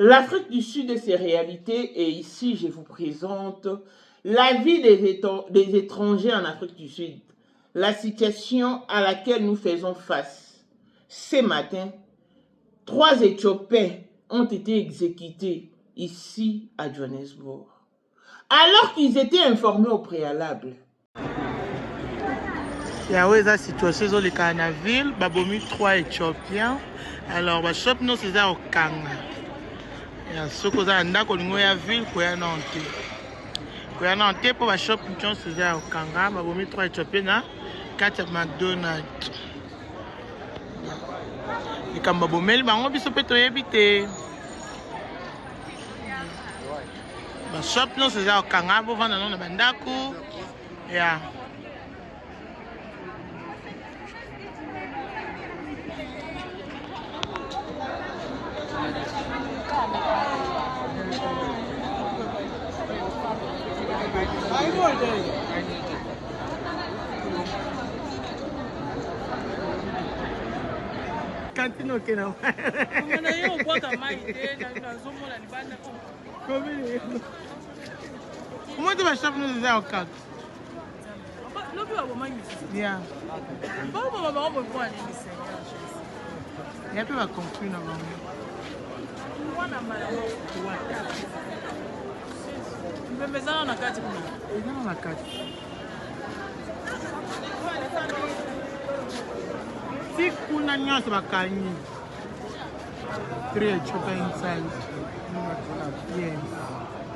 L'Afrique du Sud et ses réalités, et ici je vous présente la vie des étrangers en Afrique du Sud, la situation à laquelle nous faisons face. Ce matin, 3 Éthiopiens ont été exécutés ici à Johannesburg, alors qu'ils étaient informés au préalable. Il y a la situation dans la ville, il y a 3 Éthiopiens. Alors, le shop nous c'est au Kanga. Il y a ce que ça anda ko la ville ko ya Nantes. Ko ya Nantes pour le shop nous c'est au Kanga, il y a 3 Éthiopiens na 4 McDonald's. Et comme babomeli bango biso pe toyebite. Le shop nous c'est au Kanga pour vendre na bandako. Yeah. Cantine ok não. Comment tu vas choper nos ailes au cac? Yeah. Il y a peu de conclure avant. Mais ça on a quatre. On a quatre. Si kuna nyasa bakani. 3 Ethiopian inside. Yes.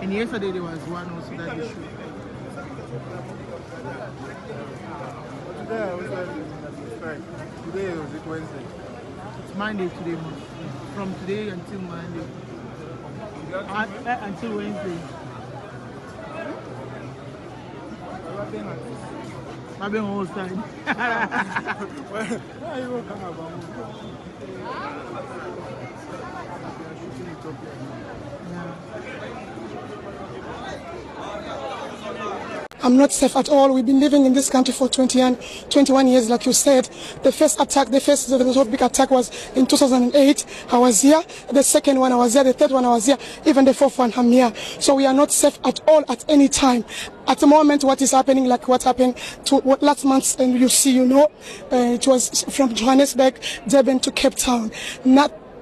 And yesterday there was one also that they showed. Today was it Wednesday? It's Monday today. From today until Monday. Until Wednesday. I've been all side. Why you going to come about? I'm not safe at all. We've been living in this country for 21 years, like you said. The first big attack was in 2008. I was here. The second one I was here. The third one I was here. Even the fourth one I'm here. So we are not safe at all at any time. At the moment, what is happening, like what happened to last month, and you see, it was from Johannesburg, Durban to Cape Town.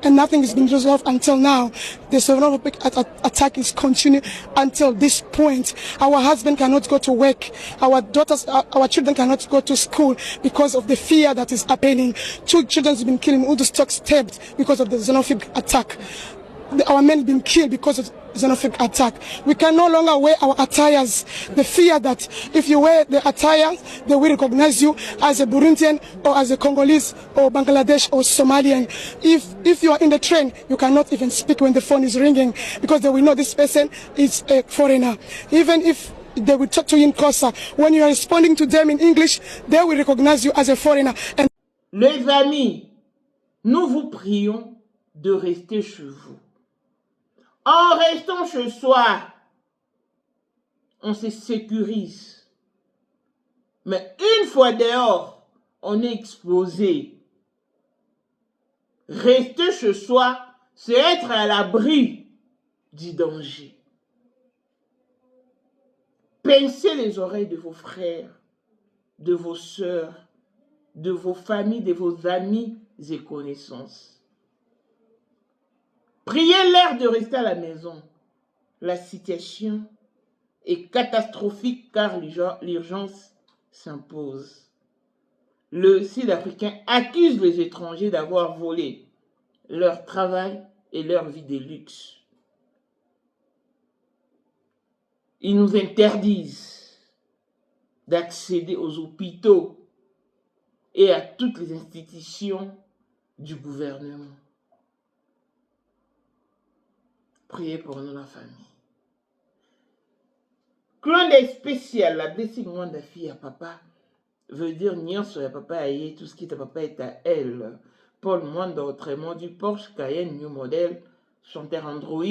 And nothing has been resolved until now. The xenophobic attack is continuing until this point. Our husband cannot go to work. Our daughters, our children cannot go to school because of the fear that is happening. 2 children have been killed in Woodstock, stabbed because of the xenophobic attack. Our men have been killed because of xenophobic attack. We can no longer wear our attires. The fear that if you wear the attire, they will recognize you as a Burundian or as a Congolese or Bangladesh or Somalian. If you are in the train, you cannot even speak when the phone is ringing because they will know this person is a foreigner. Even if they will talk to you in Xhosa, when you are responding to them in English, they will recognize you as a foreigner. And les amis, nous vous prions de rester chez vous. En restant chez soi, on se sécurise. Mais une fois dehors, on est exposé. Rester chez soi, c'est être à l'abri du danger. Pincez les oreilles de vos frères, de vos sœurs, de vos familles, de vos amis et connaissances. Priez-leur de rester à la maison. La situation est catastrophique car l'urgence s'impose. Le Sud-Africain accuse les étrangers d'avoir volé leur travail et leur vie de luxe. Ils nous interdisent d'accéder aux hôpitaux et à toutes les institutions du gouvernement. Priez pour nous, la famille. Clone spécial, la blessing de fille à papa, veut dire nyonso ya papa aye, tout ce qui est à papa est à elle. Paul Mwanda, autrement du Porsche Cayenne New Model, chanteur Android,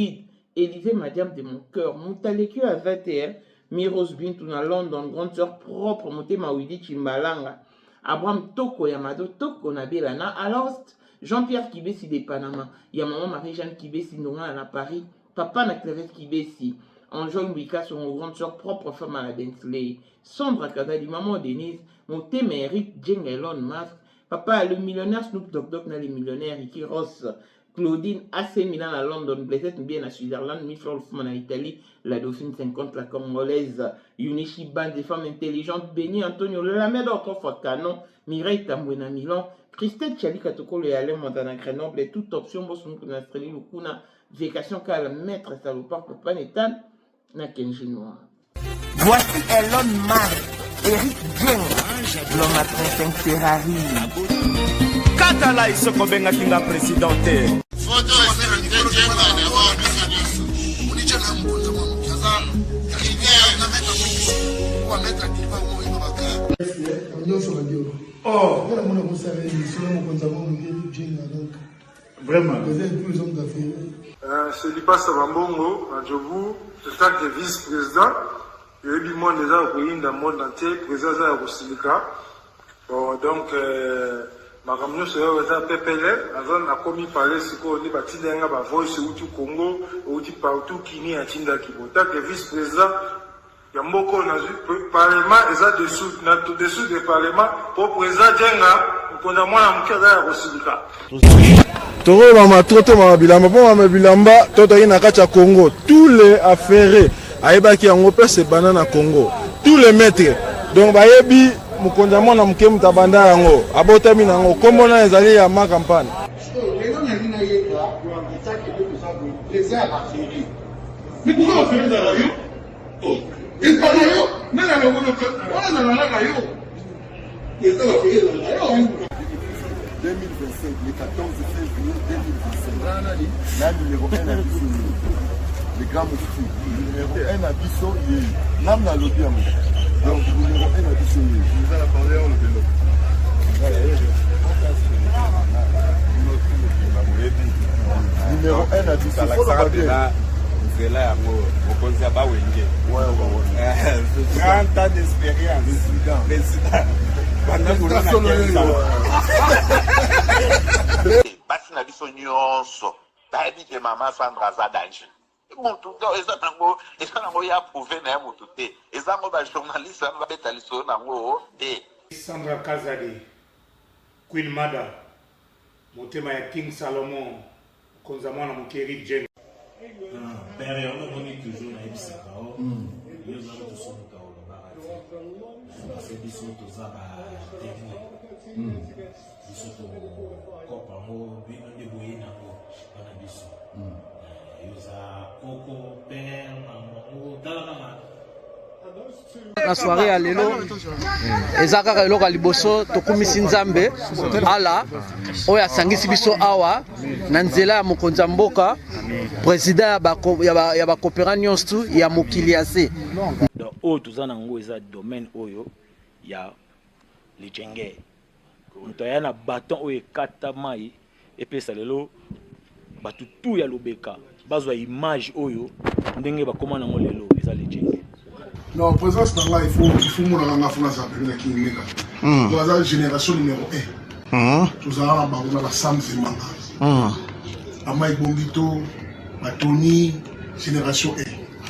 Élisée Madiam de mon cœur, Moutaleku à 21, Miros Bintou à London, grande sœur propre, Moté Mawidi Chimbalanga, Abraham Toko Yamado Toko Nabilana, à Lost, Jean-Pierre Kibesi de Panama. Il y a maman Marie-Jeanne Kibesi à Paris. Papa na Clavette Kibesi. Anjol Mbika, son grande soeur, propre femme à la Densley. Sandra Kazadi, maman Denise. Mon thème Eric Jeng Elon Musk. Papa, le millionnaire Snoop Dogg, les millionnaires Ricky Ross. Claudine, AC Milan à London, Blessette bien à Switzerland, Michel Hoffman à Italie, la Dauphine 50, la Congolaise, Yunichi Band, des femmes intelligentes, Béni Antonio, Lamed autrefois Canon, Mireille Tambouena Milan, Christelle Chali Katoko, le Alain Montana Grenoble, et toute option, Bossou Nastreli Lukuna, Vécation Kala, Maître Salopard, Papa Netan, Nakenji Noir. Voici Elon Musk, Eric Jeng, l'homme à 35 Ferrari. Katala iso kobenga kinga presidente. Foto vraiment. C'est Lipa Savambongo, à Djobu, le tant que vice-président. Il y a eu du monde déjà au pays, dans le monde entier, président de Rosilika. Bon, donc, ma camion se fait PPL, la zone a commis parler, c'est qu'on est bâti dans la voice au Congo, ou partout qui n'y a Tinda Kibo. Tant que vice-président, il y a beaucoup de parlement, et ça dessous du parlement, pour président Djenga, nous condamnons la mouka à Rosilika. Toro mama toto mama bilamba po mama bilamba toto ina kacha Congo tous les affaires ayeba ki yango pese banana Congo tous les maîtres donc bayebi mukonza mwana muke mutabanda yango abotami nango kombo na ezali ya ma campagne le 14 février 2025. La numéro 1 à Bissau, le grand moufti. Numéro 1 à Bissau, l'âme n'a l'autre. Donc, numéro 1 à Bissau. Vous allez parler en le vélo. Numéro 1 à Bissau. C'est là, au Konzaba Wenge. Ouais. 30 ans d'expérience. Président. Basi na biso nyonso bayebi ke mama Sandra aza danger mutu eza nango ya prouve na ya mutu te eza ngo bajournaliste wana babeta lisolo nango te. Sandra Kazadi, Queen Mada, motema ya King Salomon, konza mwana mokeri Jeng. Père, on a toujours na ebisaka o. Yo za to so ka o ba. C'est biso to za ba technique. Biso to kopa mo bino de boyina ko na biso. Yo za koko père maman talaka ma. La soirée à l'élo, ezaka eloko liboso tokumisi nzambe ala oya sangisi biso awa na nzela ya mokonzi mboka président ya ba coopéra nyonso ya mokili ase donc oyo toza nango eza domaine oyo ya lijenge moto aya na baton oyo ekata mai epesa lelo bato tu ya lobeka bazwa image oyo ndenge bakoma nango lelo eza lijenge. Non, présence dans là, il faut mon enfant ça peut qui mega. Nous la génération numéro 1. Tous à on a Sam Zemanga. Amai Bombito, Tony, génération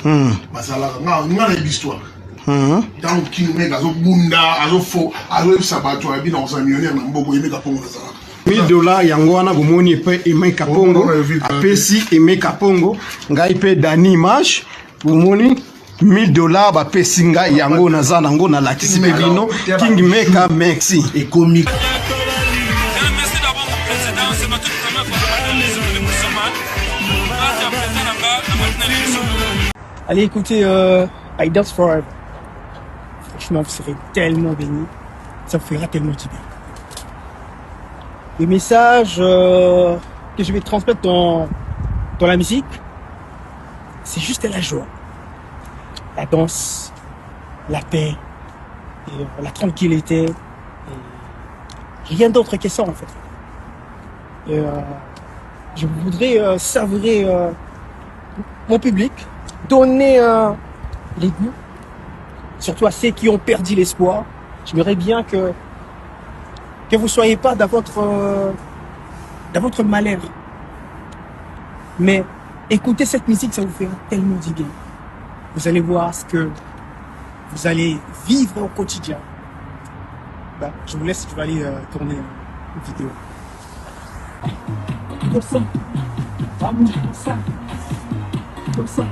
1. Basala nga l'histoire. Dans qui mega zo bunda, azo fo, azo sabato abi dans un millionnaire na mboko yemeka pongo ça. $1000 yango wana bomoni pe Emeka Pongo apesi Emeka Pongo ngai pe Dani Mash bomoni $1000 ba pesinga yango naza nango na lakisi bino King Meka merci et comique. Merci d'avoir mon président, c'est ma toute première fois de les hommes de Moussaman. Grâce à président Allez écouter I Dance Forever. Franchement, vous serez tellement bénis. Ça vous fera tellement du bien. Le message que je vais transmettre dans la musique, c'est juste la joie. La danse, la paix, et, la tranquillité, et rien d'autre que ça en fait. Et, je voudrais savourer mon public, donner les goûts, surtout à ceux qui ont perdu l'espoir. J'aimerais bien que vous soyez pas dans votre dans votre malheur. Mais écoutez cette musique, ça vous fera tellement du bien. Vous allez voir ce que vous allez vivre au quotidien. Ben, je vous laisse, je vais aller tourner une vidéo. Comme ça. Comme ça. Comme ça.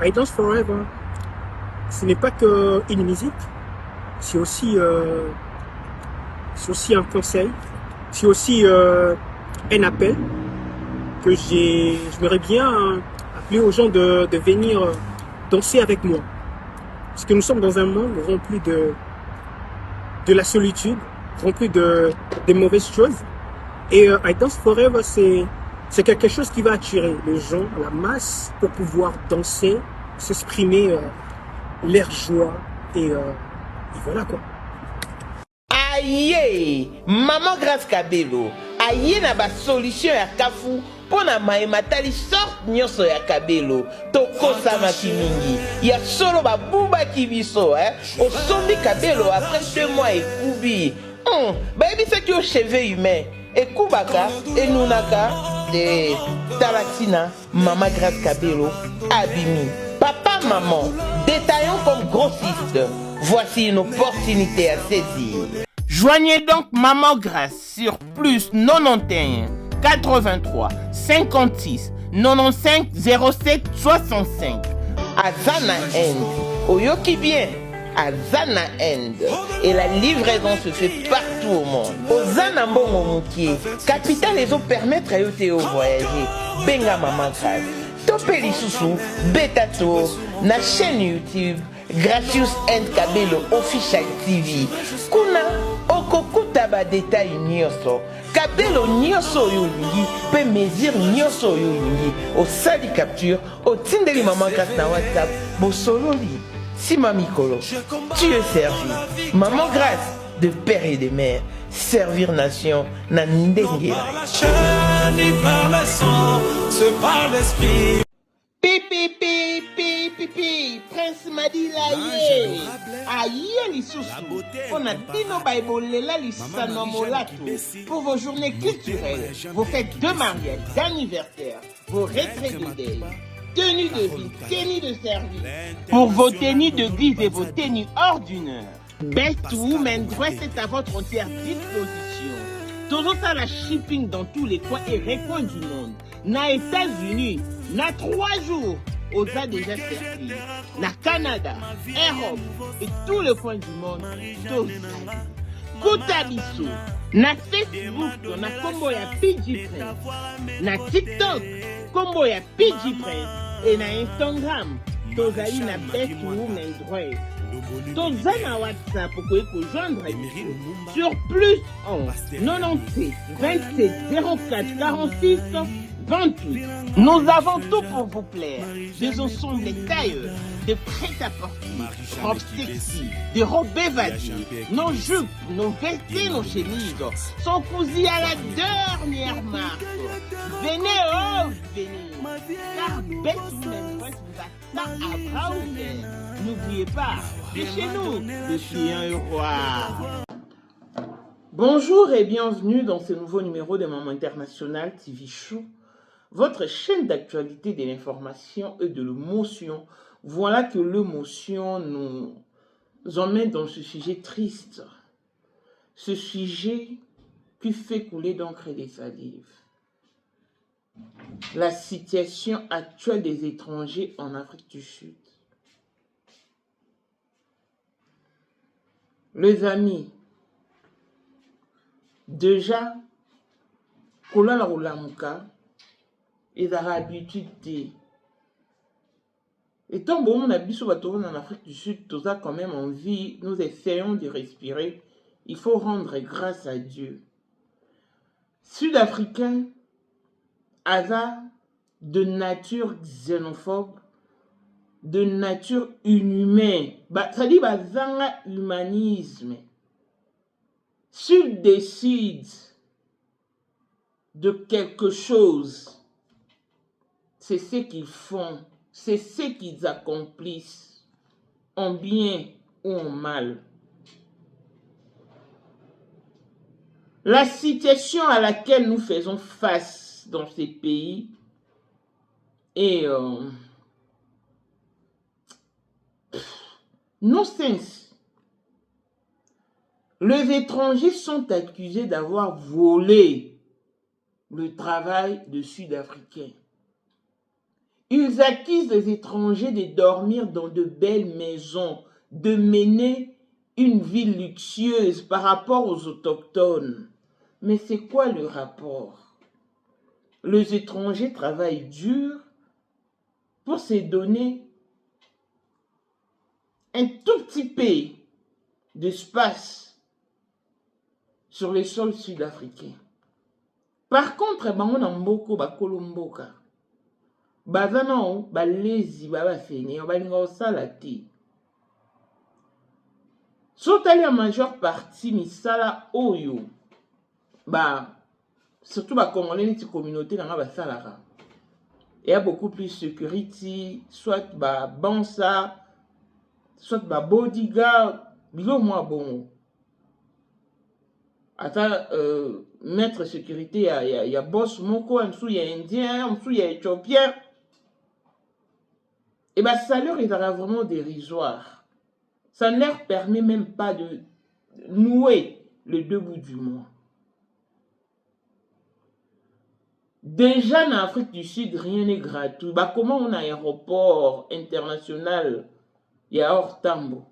I Dance Forever, ce n'est pas qu'une musique, c'est aussi un conseil, c'est aussi un appel que j'aimerais bien appeler aux gens de venir danser avec moi. Parce que nous sommes dans un monde rempli de la solitude, rempli de mauvaises choses. Et I Dance Forever, c'est quelque chose qui va attirer les gens, la masse, pour pouvoir danser, s'exprimer leur joie. Et voilà quoi. Aïe, Maman Grâce Kabelo, aïe na ba solution ya kafu pona maematali sorte nyonso ya Kabelo tokosa makimingi ya solo ba buba kibiso osombi Kabelo après 2 mois ekubi bayebi soki o cheveux humain ekubaka enunaka de Talatina. Maman Grâce Kabelo abimi papa maman détaillons comme grossiste. Voici une opportunité à saisir. Joignez donc Maman Grâce sur plus 91 83 56 95 07 65 à Zana End. Oyoki bien à Zana End. Et la livraison se fait partout au monde. Au Zana Mbongo Moukié, capitale les autres permettre à yote au voyager. Benga Maman Grâce. Topeli Soussou, Betato, na chaîne YouTube. Gracious and Kabelo Official TV. Kuna okokuta ba détail nyonso. Kabelo nyonso yolingi pe mesure nyonso yolingi. Au sali capture, au tindeli Maman Grâce na WhatsApp, bo sololi. Sima Mikolo, tu es servi. Maman Grâce, de père et de mère, servir nation na ndenge. Par le sang, se par l'esprit. Pipi, pipi, Prince Madila ye. Aïe lisusu. On a dino baibolela lisano molato. Pour vos journées culturelles, vos fêtes de mariage, d'anniversaire, vos retraites de deuil, tenues de vie, tenues de service. Pour vos tenues de guise et vos tenues ordinaires. Best Women Dress est à votre entière disposition. Toujours ça la shipping dans tous les coins et recoins du monde. Na États-Unis, na 3 jours, aux a déjà servi. Na Canada, Europe et tous les coins du monde, Koutabiso, na Facebook, na combo ya PG Prince, na TikTok, combo ya PG Prince et na Instagram, tozali na Best Women Dress. Toza na WhatsApp pour joindre sur plus 11 97 27 04 46 28. Nous avons tout pour vous plaire. Des ensembles de tailleurs, de prêt-à-porter, robes sexy, de robes évadées, nos jupes, nos vestes, nos chemises sont cousues à la dernière marque. Venez, venez, car Best Women Dress vous attend à bras ouverts. N'oubliez pas, c'est chez nous, je suis un roi. Bonjour et bienvenue dans ce nouveau numéro de Maman International TV Show, votre chaîne d'actualité de l'information et de l'émotion. Voilà que l'émotion nous emmène dans ce sujet triste, ce sujet qui fait couler d'encre et des salives. La situation actuelle des étrangers en Afrique du Sud. Les amis, déjà, kolala olamuka, ils ont l'habitude. Et tant bon, on a biso en Afrique du Sud, tout ça quand même en vie, nous essayons de respirer. Il faut rendre grâce à Dieu. Sud-Africain, hasard de nature xénophobe, de nature inhumaine. Ça dit bazanga humanisme. s'ils décident de quelque chose, c'est ce qu'ils font, c'est ce qu'ils accomplissent, en bien ou en mal. La situation à laquelle nous faisons face dans ces pays est non-sens. Les étrangers sont accusés d'avoir volé le travail de Sud-Africains. Ils accusent les étrangers de dormir dans de belles maisons, de mener une vie luxueuse par rapport aux autochtones. Mais c'est quoi le rapport? Les étrangers travaillent dur pour se donner un tout petit peu d'espace sur les sols sud-africains. Par contre, on a beaucoup de Kolomboka. Bazano, balezi, babafeni, balinga salati. Surtout la majeure partie misala oyo. Surtout les Congolais, les communautés dans la salara. Il y a beaucoup plus de sécurité, soit bansa, soit bodyguard, bilo moi bon. Ata maître sécurité, il y a boss moko, en dessous il y a indien, en dessous il y a éthiopien. Et bien, ça leur est vraiment dérisoire. Ça ne leur permet même pas de nouer le deux bouts du mois. Déjà, en Afrique du Sud, rien n'est gratuit. Comment on a un aéroport international, il y a hors tambo.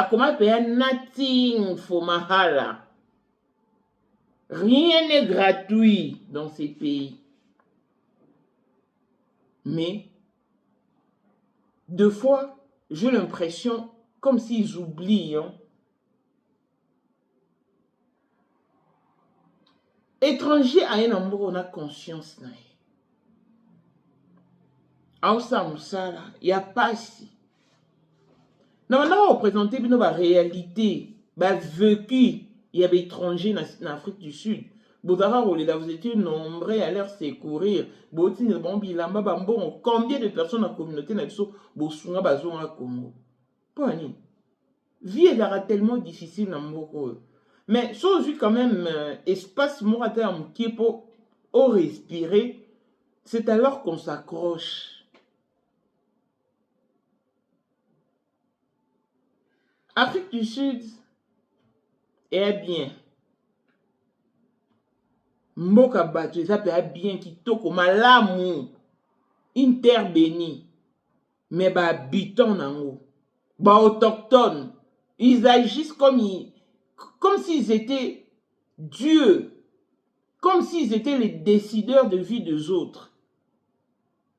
Comment payer nothing for mahala. Rien n'est gratuit dans ces pays. Mais, deux fois, j'ai l'impression comme s'ils oublient. Étranger à un endroit, on a conscience. Il n'y a pas si. Nous avons représenté la réalité, vécu, il y avait étrangers en Afrique du Sud. Vous étiez nombreux à leur secourir. Combien de personnes dans la communauté ont besoin de Congo? Vie est tellement difficile dans le monde. Mais si on a quand même espace qui est pour respirer, c'est alors qu'on s'accroche. Afrique du Sud est bien. Mboka Bato, ça peut être bien qui toko malamu, une terre bénie, mais habitants nango, autochtones, ils agissent comme s'ils étaient Dieu, comme s'ils étaient les décideurs de vie des autres.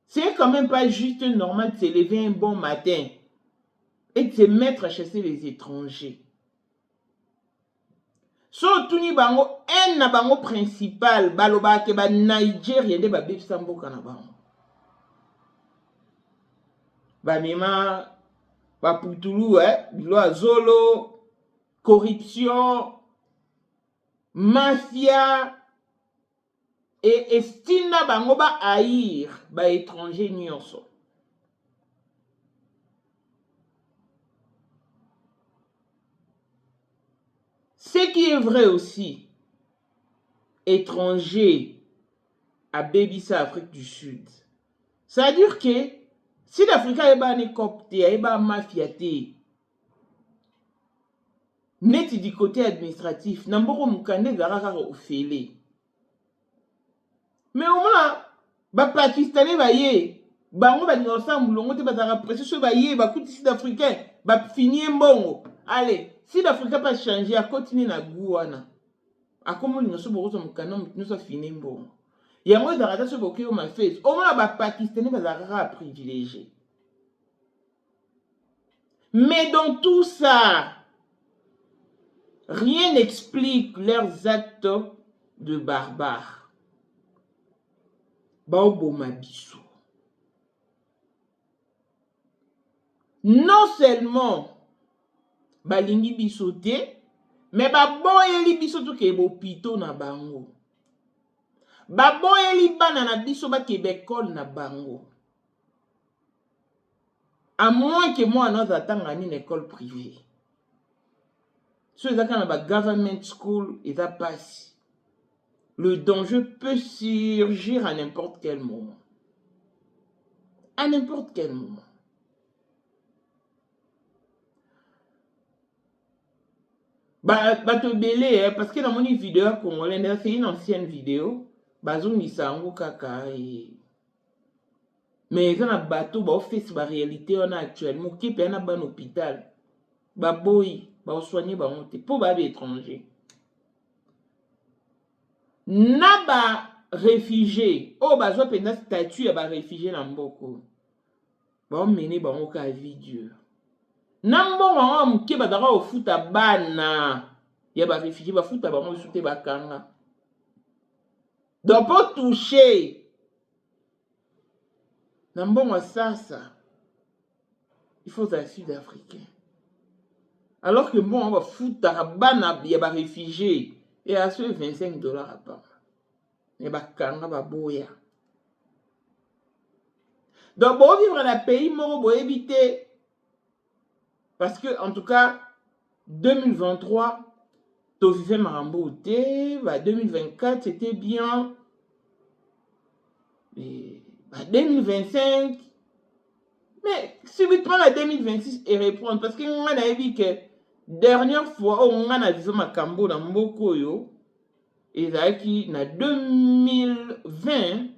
C'est quand même pas juste normal de se lever un bon matin et de se mettre à chasser les étrangers. Surtout ni bango un na bango principal baloba ke ba Nigeria de ba bebisa mboka na bango. Ba mema ba putulu bilo azolo, corruption, mafia et estina bango ba haïr ba étranger nyonso. Ce qui est vrai aussi, étranger à Bébissa, Afrique du Sud. C'est-à-dire que si l'Afrique est un copté, est un mafia, net du côté administratif, n'amboro mukande garaka ofele. Mais au moins, les Pakistanais baye, bango ba ensemble, longote ba pression baye, ba kuti sud-africain, ba finir mbongo. Allez. Si l'Afrique n'a pas changé, à continuer à Gouana, à comment nous sommes fini bon. Il y a moins d'arrêter ce bouquet au ma face. Au moins, les Pakistanais sont privilégiés. Mais dans tout ça, rien n'explique leurs actes de barbares. Baobo Mabiso. Non seulement balingi bisoté, Mais baboyeli biso tokende bopito na bango. Baboyeli bana na biso bakende ekole na bango. À moins que moi, nous attendons une école privée. Si vous avez une government school, et ça passe. Le danger peut surgir à n'importe quel moment. À n'importe quel moment. Bato belé, parce que dans mon vidéo congolaise, c'est une ancienne vidéo. Bazou Nisango Kaka. Mais dans le bateau, on fait la réalité on a actuellement. Qui peut aller dans l'hôpital? Baboy, ba soigner ba monter pour les étrangers. Naba réfugié, oh bazo penda statut ya ba réfugié na mboko. Ba mener ba ngo ka vie Dieu. Nambo ba mke ba dara ofuta bana. Ya ba réfugié ba futa ba ngo soute ba kanga. Donc pour toucher Nambongo sasa, il faut être sud-africain. Alors que bon, on va foutre bana ya ba réfugié et à ce $25 à part. Et ba kanga ba boya. Donc bon vivre dans un pays moro bo éviter parce que en tout cas 2023 to vivre marambo té, 2024 c'était bien. Et 2025, mais subitement la 2026 et reprendre parce que on a vu que dernière fois on a vu ma cambo dans Mboko yo et ça qui na 2020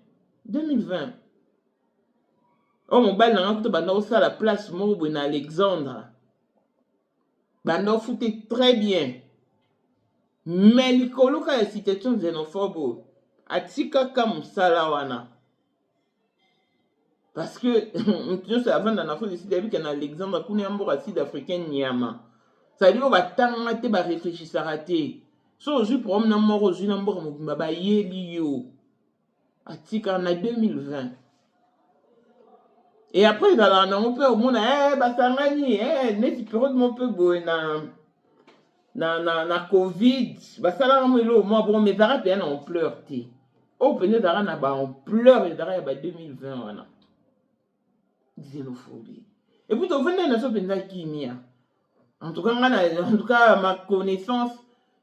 oh mon bal na tout banda ça la place Mobo na Alexandre banda foutait très bien mais likolo ka situation xénophobe atika comme ça là wana. Parce que, nous savons dans l'Afrique du Sud, qu'il y a l'exemple de l'Ambour sud-africain Niama. Ça dit, on va t'arrêter, va réfléchir, ça rater. So, je prends un mort aux yeux, un mort, ma yélio. Atika, on a 2020. Et après, dans mon père, au monde, bah, ça m'a dit, n'est-ce pas, mon père, na Covid, bah, ça l'a remis là, moi, bon, mes arabes, on pleure, t'es. Oh, peut-être, on pleure, et d'arrêt, bah, 2020, voilà. Xénophobie. Et puis, tu venez dans ce pays en tout cas, ma connaissance,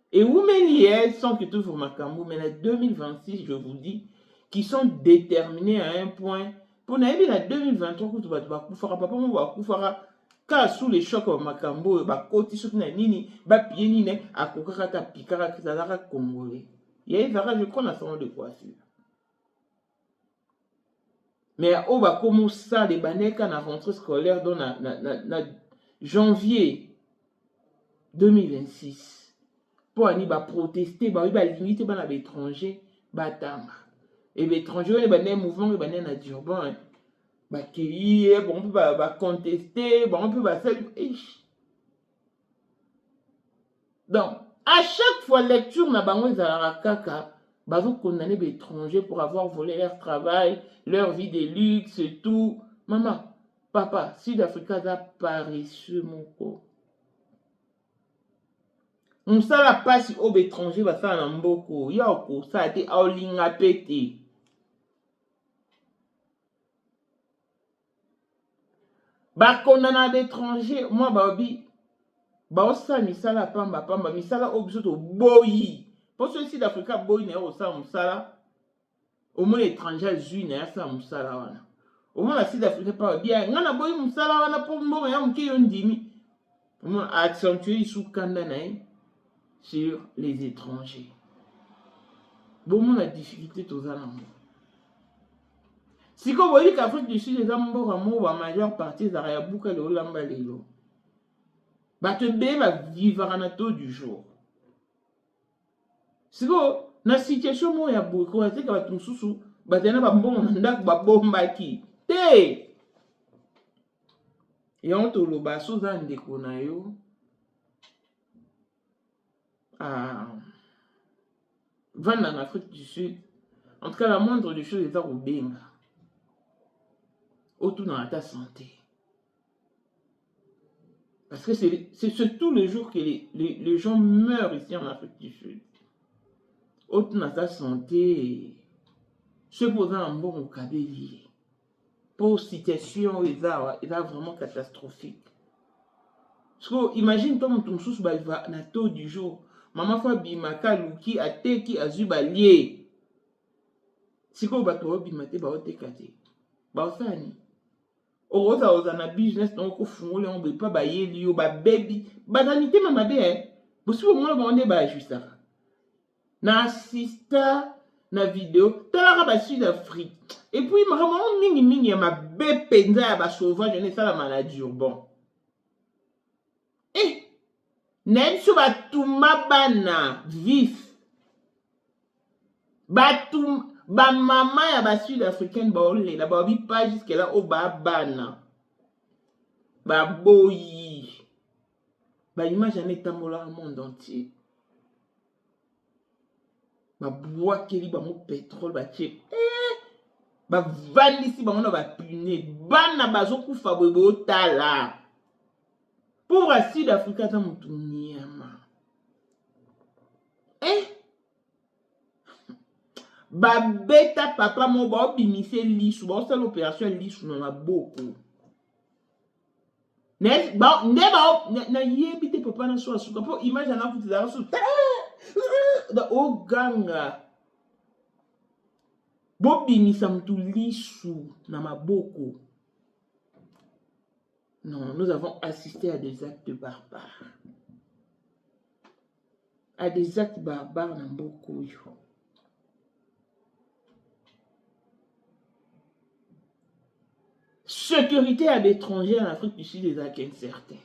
et où mes sont que toujours ma cambo, mais la 2026, je vous dis, qui sont déterminés à un point. Pour n'aller la 2023, tu vas faire papa, on va faire car sous les chocs de ma cambo, bah, côté sur nini, bah, pied nini, à kokaka, pikara, kizara, congolais. Il y a un je crois, dans son de coiffure. Mais on va commencer les banèques à la rentrée scolaire dans janvier 2026. Pour aller protester, il va limiter les étrangers. Et les étrangers, ils vont mouvement, ils vont à Durban. Ils vont contester, on peut donc, à chaque fois lecture, na bango ezalaka kaka. Bazou condamner les étrangers pour avoir volé leur travail, leur vie de luxe et tout. Maman, papa, Sud-Africa a paresseux mon corps. On sait la passe aux étrangers, va ça en mboko. Ya oko, ça a été en ligne à péter. Bah, condamner d'étrangers, moi, babi, bah, ça, misala pamba, misala obsoto, boyi. Pour ceux ci d'Afrique, boy n'est au sein musala. Au moins l'étranger zui n'est pas musala. Au moins la Sud-Afrique pas bien. On a boy musala, on a pour moi un qui on dit. Au moins accentuer sous Kandanaï sur les étrangers. Bon, la difficulté tous à l'amour. Si vous voyez qu'Afrique du Sud, les amours amour, la majeure partie des Arabouka, le Olamba, les lots. Bah, te bé va vivre en ato du jour. Si vous na situation mo ya beaucoup ate ka batu susu batena ba mbongo na ndako ba bomba ki te yon to lo ba so za ndeko na yo vendre en Afrique du Sud. En tout cas, la moindre des choses est à Rubenga. Autour dans ta santé. Parce que c'est tous les jours que les gens meurent ici en Afrique du Sud. Autre dans sa santé, se posant en bon au Kabeli. Pour situation, il est vraiment catastrophique. Parce que, imagine, toi, ton sous va na taux du jour. Maman fois bimaka luki a teki a zubalié. Si ko bato bimate ba otekate. Ba osani. Oroza ozana business donc ko fungole on be pas ba yeli yo ba baby. Ba danité mama be bosi mo ba onde ba juste na assista na vidéo tala ba Sud Afrique. Et puis maman mingi ya ma be penza ya ba sauvage ne sala maladie bon. Même si batuma bana vif. Batum ba maman ya ba Sud-Africaine ba ole la ba bi pas jusque là au ba bana. Ba boyi. Ba image en etambola au monde entier. Ba bois keli ba mo pétrole ba tche. Ba vanisi ba mona ba pune bana bazo kufa bobo tala. Pour un Sud-Africain, ça m'a tourné. Babeta papa mon ba bimise lisu, ba c'est l'opération lisu na beaucoup. Ne ba na yebite papa na so asuka po imagine na futi za so. Da oganga. Bo bimisa mtu lisu na maboko. Non, nous avons assisté à des actes barbares. À des actes barbares dans beaucoup. Sécurité à l'étranger en Afrique du Sud est incertaine.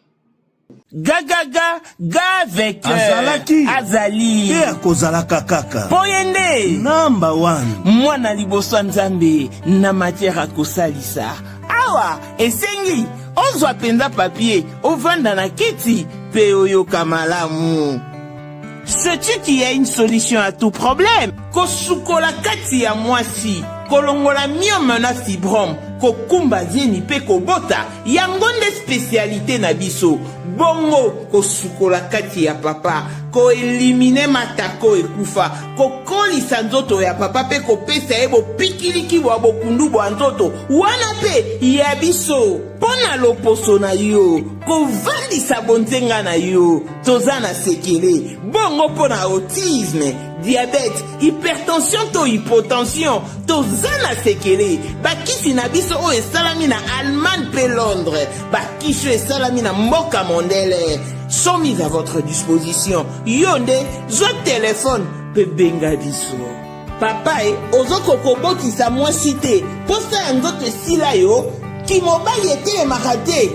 Gagaga ga avec Azali Kozalaka kaka Poyende number 1 mwana liboso nzambe na matière kosalisa awa esengi ozwa penza papier ovanda na kiti pe oyoka malamu. Sais-tu qu'il y a une solution à tout problème? Kosukola kati ya mwasi kolongola myome na fibrome kokumba zieni pe kobota yango nde spécialité na biso. Bongo kosukola kati ya papa ko elimine matako ekufa kokolisa nzoto ya papa pe kopesa ye bopikiliki bwa bokundu bwa nzoto wana pe ya biso pona loposo na yo kovandisa bonzenga na yo toza na sekele bongo pona autisme diabète, hypertension to hypotension, to zana sekele, bakisi na biso o esalami na Allemagne pe Londres, bakisho esalami na mboka mondele, sont mis à votre disposition. Yonde, zo téléphone pe benga biso. Papa ozoko koboti sa moi cité, posta nzoto sila yo, ki mobile ete makate.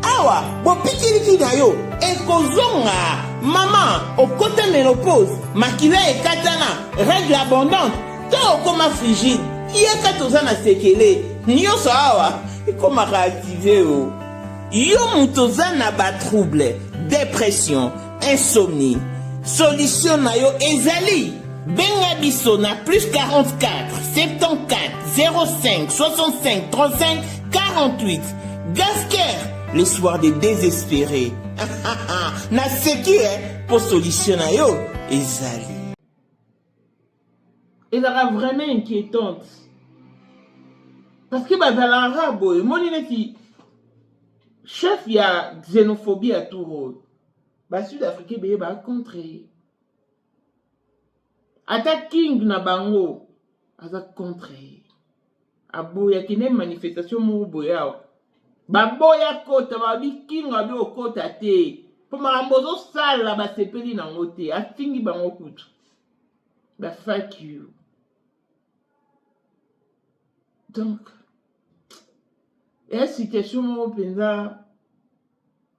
Awa, bo pikiliki na yo, ekozonga. Maman, au côté ménopause, makila et katana, règle abondante, to okoma frigide, yeka tozana sekele, nyoso awa, ikoma réactiver o. Yo mutozana ba trouble, dépression, insomnie. Solution na yo ezali. Benga biso na plus 44 74 05 65 35 48. Gasker, l'espoir des désespérés. Na seki pour solutionner yo ezali. Elle sera vraiment inquiétante. Parce que bazala rabo, moni neti chef ya xénophobie à tout rôle. Ba Sud-Africain beye ba contrer. Ata king na bango aza contrer. Abo ya kine manifestation mo boya. Baboya kota babi kinga bi okota te po marambozo sala ba sepeli na ngote afingi bango kutu ba fuck you. Donc et situation mo penza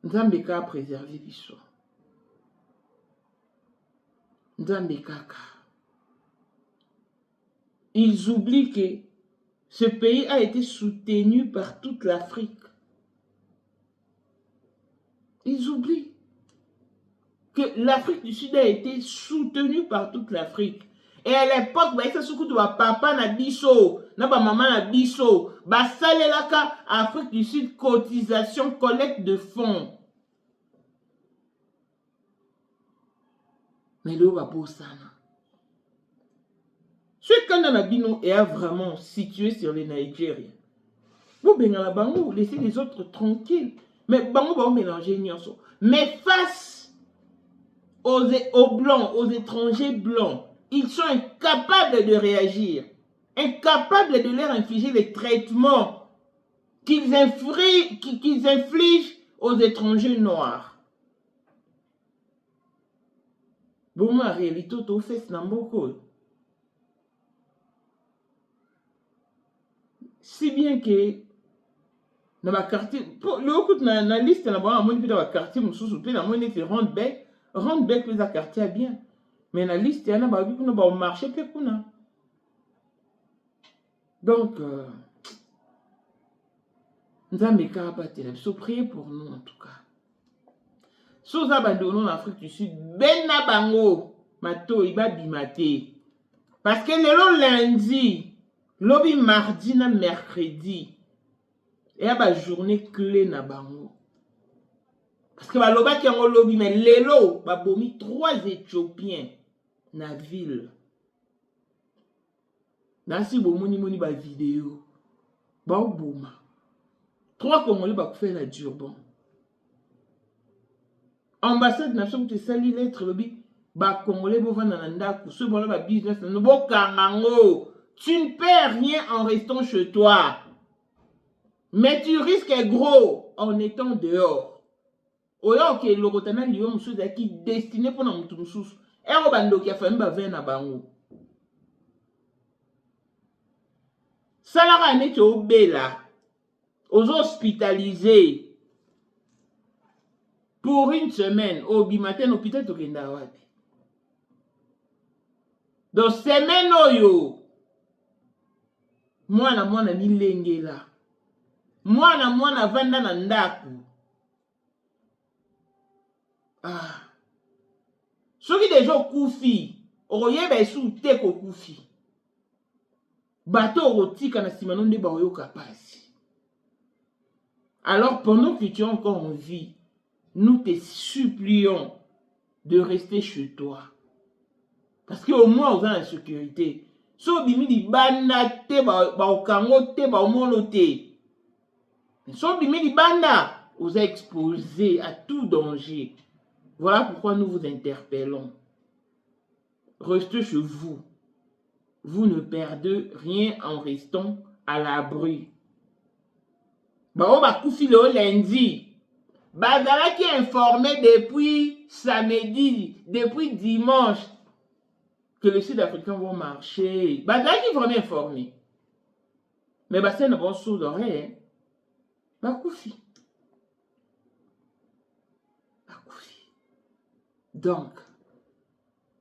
nzambe ka préserver biso nzambe kaka. Ils oublient que ce pays a été soutenu par toute l'Afrique. Ils oublient que l'Afrique du Sud a été soutenue par toute l'Afrique. Et à l'époque, ça se trouve papa na biso, na ba maman na biso, ba salelaka Afrique du Sud cotisation collecte de fonds. Mais le Babosana. Ce Kananabino est vraiment situé sur les Nigériens. Vous bengala bango, laissez les autres tranquilles. Mais bango va mélanger nyonso. Mais face aux blancs, aux étrangers blancs, ils sont incapables de réagir, incapables de leur infliger les traitements qu'ils infligent aux étrangers noirs. Bon, en réalité, tout fait ce n'importe. Si bien que dans ma quartier, le coup na liste na ba mon dans ma quartier mususu pe na mon c'est Rondbec les a quartier bien. Mais la liste y en a ba bi kuna ba marché pe kuna. Donc Nzambe ka batela so prier pour nous en tout cas. Soza bandono en Afrique du Sud ben na bango mato iba bimate. Parce que le lundi lobi mardi na mercredi et y a ba journée clé na bango parce que ba loba ki ngo lobi mais lelo ba bomi 3 Éthiopiens na ville na si bo moni ba vidéo ba boma 3 Congolais ba faire la Durban ambassade nationale te sali lettre lobi ba Congolais bo vanda na ndako ce bon ba business no bo kangango. Tu ne perds rien en restant chez toi. Mais tu risques gros en étant dehors. Oyo ke lokotana liyo musuza qui destiné pour na mutu mususu. Ero bando ki afami ba vena bango. Salara neti obela. Aux hospitalisés pour une semaine. Au bimaten hôpital tokenda wapi. Dans semaine oyo mwana milengela mwana vanda na ndaku soki deja okufi okoyeba esu te kokufi bato okotika na nsima nde baoyoka pasi. Alors pendant que tu es encore en vie, nous te supplions de rester chez toi parce que au moins on a la sécurité. So bimi di banda te ba okango te ba omono te. So bimi di banda vous a exposé à tout danger. Voilà pourquoi nous vous interpellons. Restez chez vous. Vous ne perdez rien en restant à l'abri. Ba o ba kufi le lundi. Bazala qui est informé depuis samedi, depuis dimanche. Que les Sud-Africains vont marcher. Bah, là, ils vont m'informer. Mais bah, c'est une bonne chose d'oreille. Bah, koufi. Bah, koufi. Donc,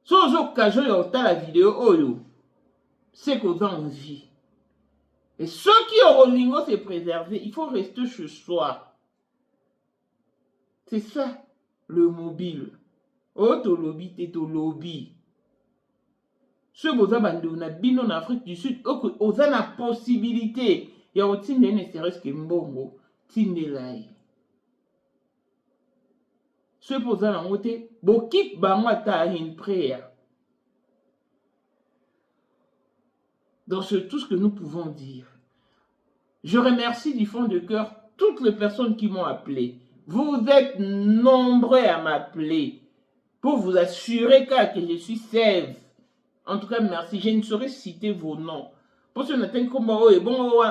sans occasion, il y a la vidéo, c'est qu'on a envie. Et ceux qui auront l'ingo se préserver, il faut rester chez soi. C'est ça, le mobile. Auto lobby, t'es au lobby. Ce boza bando na bino en Afrique du Sud, oza na possibilité ya otinde ne serait-ce que mbongo tindelai. Ce boza na ngote bokip bango ata une prière. Donc c'est tout ce que nous pouvons dire. Je remercie du fond de cœur toutes les personnes qui m'ont appelé. Vous êtes nombreux à m'appeler pour vous assurer que je suis safe. En tout cas, merci. Je ne saurais citer vos noms. Parce que nous avons comme bon,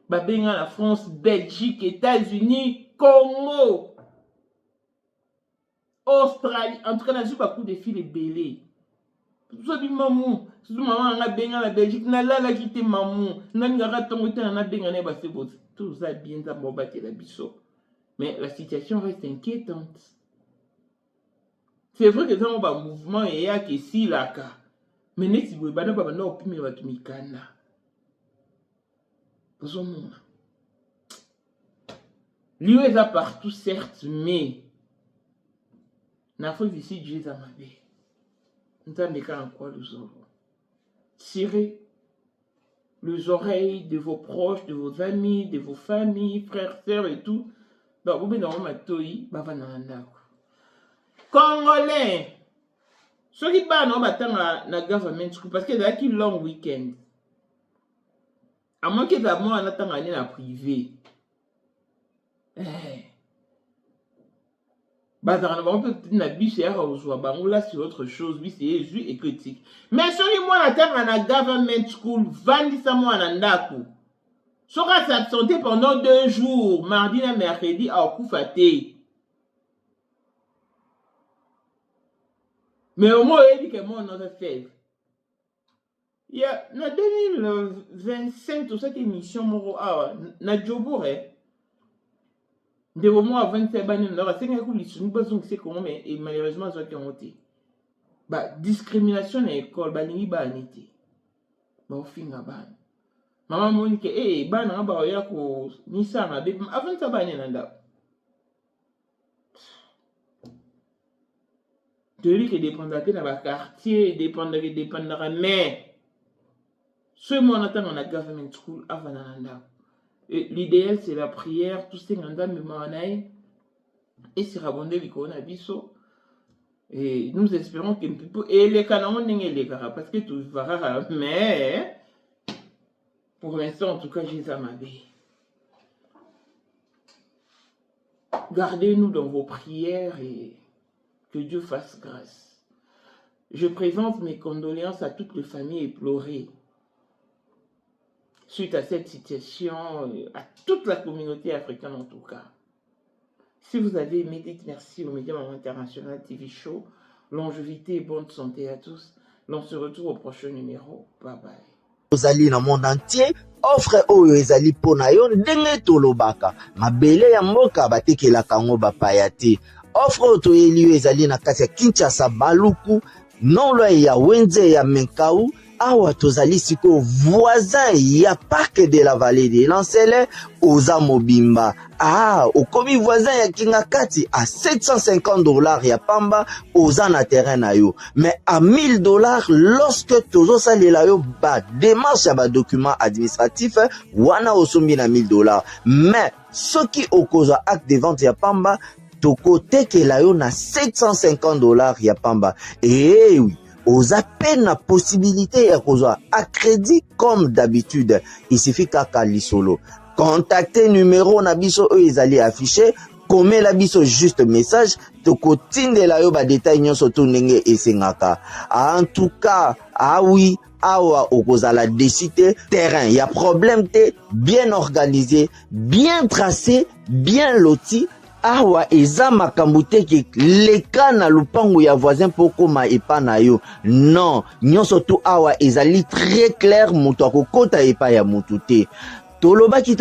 la France, Belgique, États-Unis, Congo, Australie. En tout cas, nous avons beaucoup de filles belées. Tout ça, maman, si maman a bien la Belgique, n'a la quitté maman, n'a pas tombé en a bien en a tout ça bien ça m'a battu la biseau. Mais la situation reste inquiétante. C'est vrai que dans le mouvement, il y a que si la cas. Mais si vous avez pas de opinion, vous avez mikana. Vous avez l'UE est partout, certes, mais n'a pas ici Dieu à ma vie. Nous avons en quoi nous aurons. Tirez les oreilles de vos proches, de vos amis, de vos familles, frères, sœurs et tout. Donc, vous avez un matoi, Congolais. ceux qui parlent na government school parce que c'est un long week-end. À moins que ça moi en attendant aller na privé. Bah ça on peut na bus et là c'est autre chose, oui c'est jus et critique. Mais ceux qui moi attendant na government school vandi ça moi na ndako. Sera s'absenter pendant 2 jours, mardi et mercredi à Koufate. Mais au moins, il dit que moi, on a fait. Il y a, en 2025, toute cette émission, na Djobouré, de au moins 27 années, on a 5 ans, nous ne sais comment, mais malheureusement, ça qui ont été. Bah, discrimination à l'école, bah, n'y a pas été. Bah, au fin, bah, maman m'a dit que, eh, bah, n'a pas eu ko ni ça, na bébé, avant ça, bah, n'y a pas. Celui qui dépendra de la quartier, dépendra, mais ce moment attend on a government school avant d'anda. L'idéal c'est la prière, tout ce qui est en et c'est rabondé l'icône à biso. Et nous espérons que et les canons n'engagent les gars parce que tout va rare, mais pour l'instant en tout cas j'ai ça ma vie. Gardez-nous dans vos prières et que Dieu fasse grâce. Je présente mes condoléances à toutes les familles éplorées suite à cette situation, à toute la communauté africaine en tout cas. Si vous avez aimé, dites merci aux médias international TV Show. Longévité et bonne santé à tous. On se retrouve au prochain numéro. Bye bye. Ozali na monde entier, offre oyo ezali pona yo ndenge tolobaka. Mabele ya mboka batekela kango bapaya te. Offre to eliyo ezali na kati ya Kinshasa Baluku, non loin ya Wenze ya Menkau, awa tozali siko voisin ya parc de la vallée de Lancele, oza mobimba. Okomi voisin ya Kingakati à $750 ya pamba, oza na terrain na yo. Mais à $1000 lorsque tozo salela yo ba démarche ya ba document administratif, wana osombi na $1000. Mais soki okoza acte de vente ya pamba, toko tekela yo na $750 ya pamba. Et oui, aux appels la possibilité ya kozwa à crédit comme d'habitude. Il suffit kaka lisolo. Contactez numéro na biso eux ezali affiché, comme la biso juste message, toko tindela yo ba détail nyonso to ndenge esengaka. En tout cas, oui, awa okozala décider terrain, y a problème te, bien organisé, bien tracé, bien loti. Awa eza makambo te ke leka na lupango ya voisin poko ma epa na yo. Non, nyonso to awa ezali très clair, moto akokota epa ya motu te. Tolobaki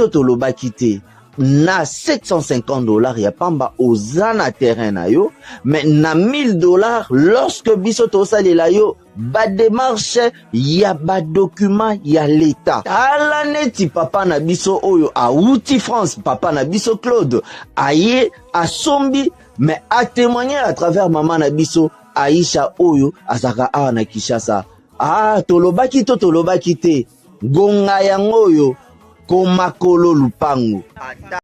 te. Na $750 ya pamba oza na terrain na yo, mais na $1000 lorsque biso to salela yo ba démarche ya ba document ya l'état. Ala neti papa na biso oyo auti France, papa na biso Claude aye asombi, mais a témoigner à travers maman na biso Aisha oyo azaka awa na Kinshasa. Tolobaki te gonga yango oyo komakolo lupango.